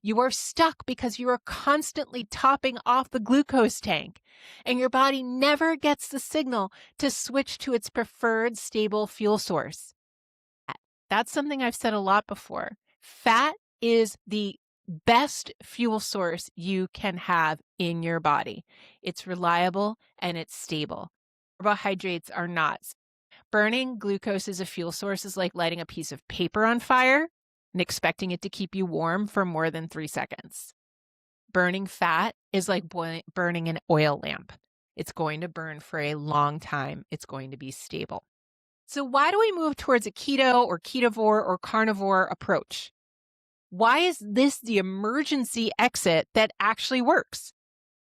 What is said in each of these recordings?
You are stuck because you are constantly topping off the glucose tank, and your body never gets the signal to switch to its preferred stable fuel source. That's something I've said a lot before. Fat is the best fuel source you can have in your body. It's reliable and it's stable. Carbohydrates are not. Burning glucose as a fuel source is like lighting a piece of paper on fire and expecting it to keep you warm for more than 3 seconds. Burning fat is like burning an oil lamp. It's going to burn for a long time. It's going to be stable. So why do we move towards a keto or ketovore or carnivore approach? Why is this the emergency exit that actually works?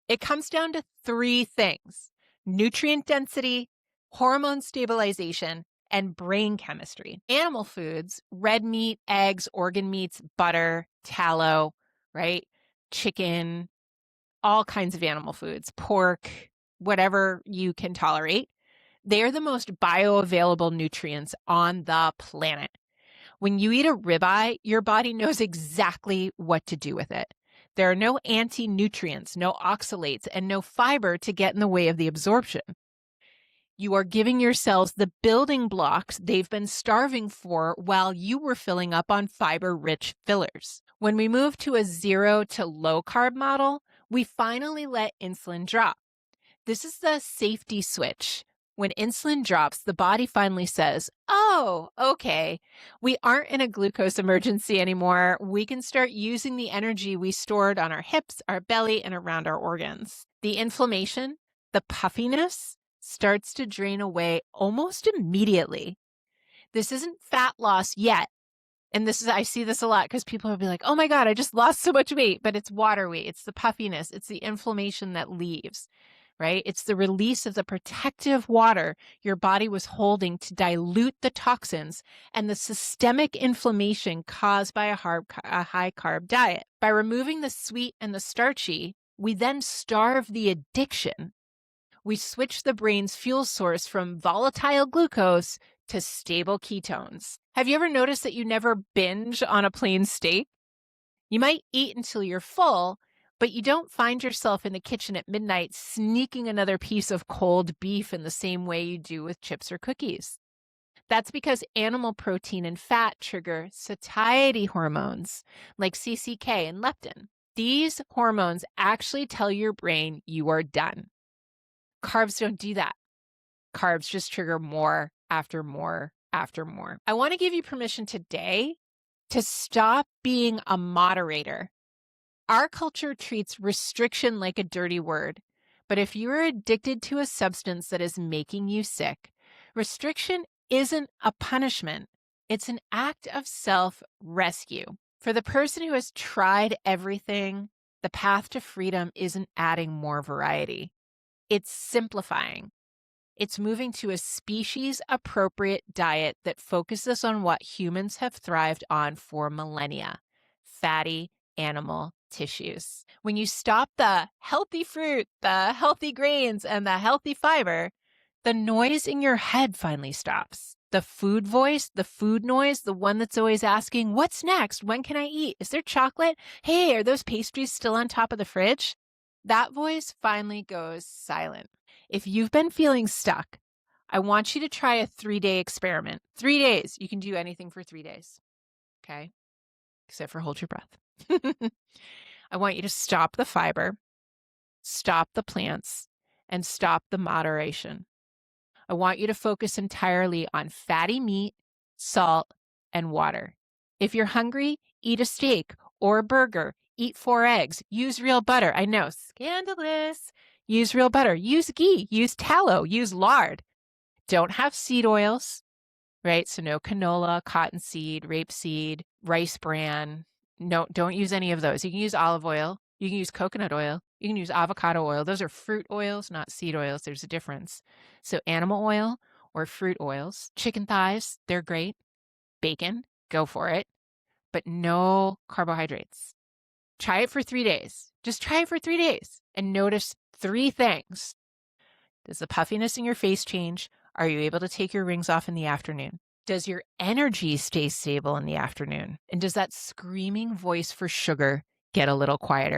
It comes down to 3 things: nutrient density, hormone stabilization, and brain chemistry. Animal foods, red meat, eggs, organ meats, butter, tallow, right? Chicken, all kinds of animal foods, pork, whatever you can tolerate. They're the most bioavailable nutrients on the planet. When you eat a ribeye, your body knows exactly what to do with it. There are no anti-nutrients, no oxalates, and no fiber to get in the way of the absorption. You are giving your cells the building blocks they've been starving for while you were filling up on fiber-rich fillers. When we move to a 0 to low carb model, we finally let insulin drop. This is the safety switch. When insulin drops, the body finally says, oh, okay, we aren't in a glucose emergency anymore. We can start using the energy we stored on our hips, our belly, and around our organs. The inflammation, the puffiness, starts to drain away almost immediately. This isn't fat loss yet. And I see this a lot because people will be like, oh my God, I just lost so much weight, but it's water weight. It's the puffiness. It's the inflammation that leaves. Right? It's the release of the protective water your body was holding to dilute the toxins and the systemic inflammation caused by a high carb diet. By removing the sweet and the starchy, we then starve the addiction. We switch the brain's fuel source from volatile glucose to stable ketones. Have you ever noticed that you never binge on a plain steak? You might eat until you're full, but you don't find yourself in the kitchen at midnight sneaking another piece of cold beef in the same way you do with chips or cookies. That's because animal protein and fat trigger satiety hormones like CCK and leptin. These hormones actually tell your brain you are done. Carbs don't do that. Carbs just trigger more after more after more. I want to give you permission today to stop being a moderator. Our culture treats restriction like a dirty word, but if you are addicted to a substance that is making you sick, restriction isn't a punishment. It's an act of self-rescue. For the person who has tried everything, the path to freedom isn't adding more variety. It's simplifying. It's moving to a species-appropriate diet that focuses on what humans have thrived on for millennia: fatty animal tissues. When you stop the healthy fruit, the healthy grains, and the healthy fiber, the noise in your head finally stops. The food voice, the food noise, the one that's always asking, what's next? When can I eat? Is there chocolate? Hey, are those pastries still on top of the fridge? That voice finally goes silent. If you've been feeling stuck, I want you to try a 3-day experiment. 3 days. You can do anything for 3 days. Okay? Except for hold your breath. I want you to stop the fiber, stop the plants, and stop the moderation. I want you to focus entirely on fatty meat, salt, and water. If you're hungry, eat a steak or a burger. Eat 4 eggs. Use real butter. I know, scandalous. Use real butter. Use ghee. Use tallow. Use lard. Don't have seed oils, right? So no canola, cottonseed, rapeseed, rice bran. No, don't use any of those. You can use olive oil. You can use coconut oil. You can use avocado oil. Those are fruit oils, not seed oils. There's a difference. So animal oil or fruit oils. Chicken thighs, they're great. Bacon, go for it. But no carbohydrates. Try it for 3 days. Just try it for 3 days and notice 3 things. Does the puffiness in your face change? Are you able to take your rings off in the afternoon? Does your energy stay stable in the afternoon? And does that screaming voice for sugar get a little quieter.